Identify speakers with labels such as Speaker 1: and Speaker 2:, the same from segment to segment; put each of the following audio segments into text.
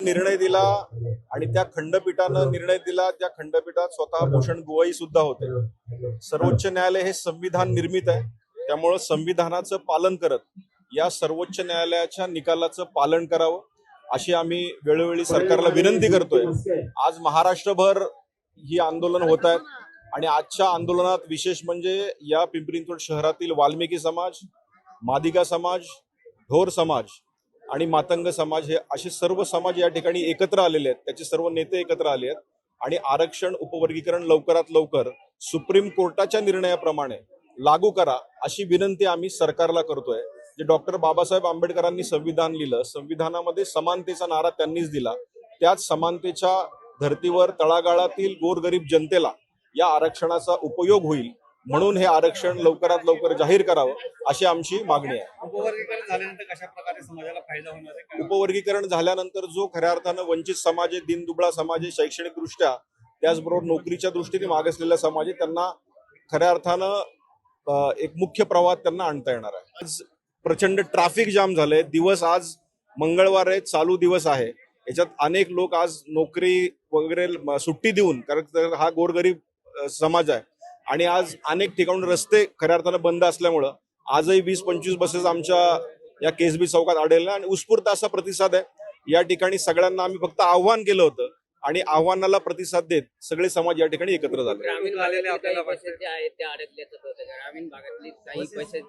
Speaker 1: निर्णय दिला आणि त्या खंडपीठानं निर्णय दिला. त्या खंडपीठात स्वतः भूषण गोगोई सुद्धा होते. सर्वोच्च न्यायालय हे संविधान निर्मित आहे, त्यामुळे संविधानाचं पालन करत या सर्वोच्च न्यायालयाच्या निकालाचं पालन करावं अशी आम्ही वेळोवेळी सरकारला विनंती करतोय. आज महाराष्ट्रभर ही आंदोलन होत आहेत आणि आजच्या आंदोलनात विशेष म्हणजे या पिंपरी चिंचवड शहरातील वाल्मिकी समाज, मादिगा समाज, ढोर समाज आणि मातंग समाज हे असे सर्व समाज या ठिकाणी एकत्र आलेले आहेत. त्याचे सर्व नेते एकत्र आले आहेत आणि आरक्षण उपवर्गीकरण लवकरात लवकर सुप्रीम कोर्टाच्या निर्णयाप्रमाणे लागू करा अशी विनंती आम्ही सरकारला करतोय. जे डॉक्टर बाबासाहेब आंबेडकरांनी संविधान लिहिलं, संविधानामध्ये समानतेचा नारा त्यांनीच दिला. त्याच समानतेच्या धर्तीवर तळागाळातील गोरगरीब जनतेला या आरक्षणाचा उपयोग होईल म्हणून हे आरक्षण लवकरात लवकर जाहीर करावं अशी आमची मागणी आहे.
Speaker 2: उपवर्गीकरण झाल्यानंतर कशा प्रकारे समाजाला फायदा होणार आहे?
Speaker 1: उपवर्गीकरण झाल्यानंतर जो खऱ्या अर्थानं वंचित समाज आहे, दीनदुबळा समाज आहे, शैक्षणिकदृष्ट्या त्याचबरोबर नोकरीच्या दृष्टीने मागासलेला समाज आहे, त्यांना खऱ्या अर्थानं एक मुख्य प्रवाहात त्यांना आणता येणार आहे. आज प्रचंड ट्रॅफिक जाम झालंय. दिवस आज मंगळवार आहे, चालू दिवस आहे. याच्यात अनेक लोक आज नोकरी वगैरे सुट्टी देऊन, कारण हा गोरगरीब समाज आहे आणि आज अनेक ठिकाणून रस्ते खऱ्या अर्थानं बंद असल्यामुळं आजही 20-25 बसेस आमच्या या केसबी चौकात आढळल्या आणि उत्स्फूर्त असा प्रतिसाद आहे. या ठिकाणी सगळ्यांना आम्ही फक्त आव्हान केलं होतं आणि आव्हानाला प्रतिसाद देत सगळे समाज या ठिकाणी एकत्र झाले.
Speaker 2: ग्रामीण भागातले आपल्याला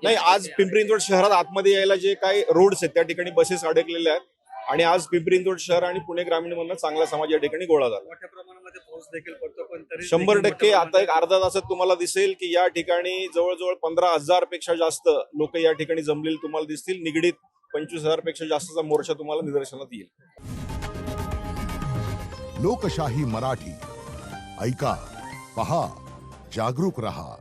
Speaker 1: नाही, आज पिंपरी चिंचवड शहरात आतमध्ये यायला जे काही रोड्स आहेत त्या ठिकाणी बसेस अडकलेल्या आहेत आणि आज पिंपरी चिंचवड शहर आणि पुणे ग्रामीण मधला चांगला समाज या ठिकाणी गोळा झाला.
Speaker 2: मोठ्या प्रमाणामध्ये पाऊस देखील पडतो, पण तरी
Speaker 1: 100% आता एक अर्धा तासात तुम्हाला दिसेल की या ठिकाणी जवळजवळ 15,000 पेक्षा जास्त लोक या ठिकाणी जमलेली तुम्हाला दिसतील. निगडीत 25,000 पेक्षा जास्तचा मोर्चा तुम्हाला निदर्शनात येईल.
Speaker 3: लोकशाही मराठी ऐका, पहा, जागरूक रहा.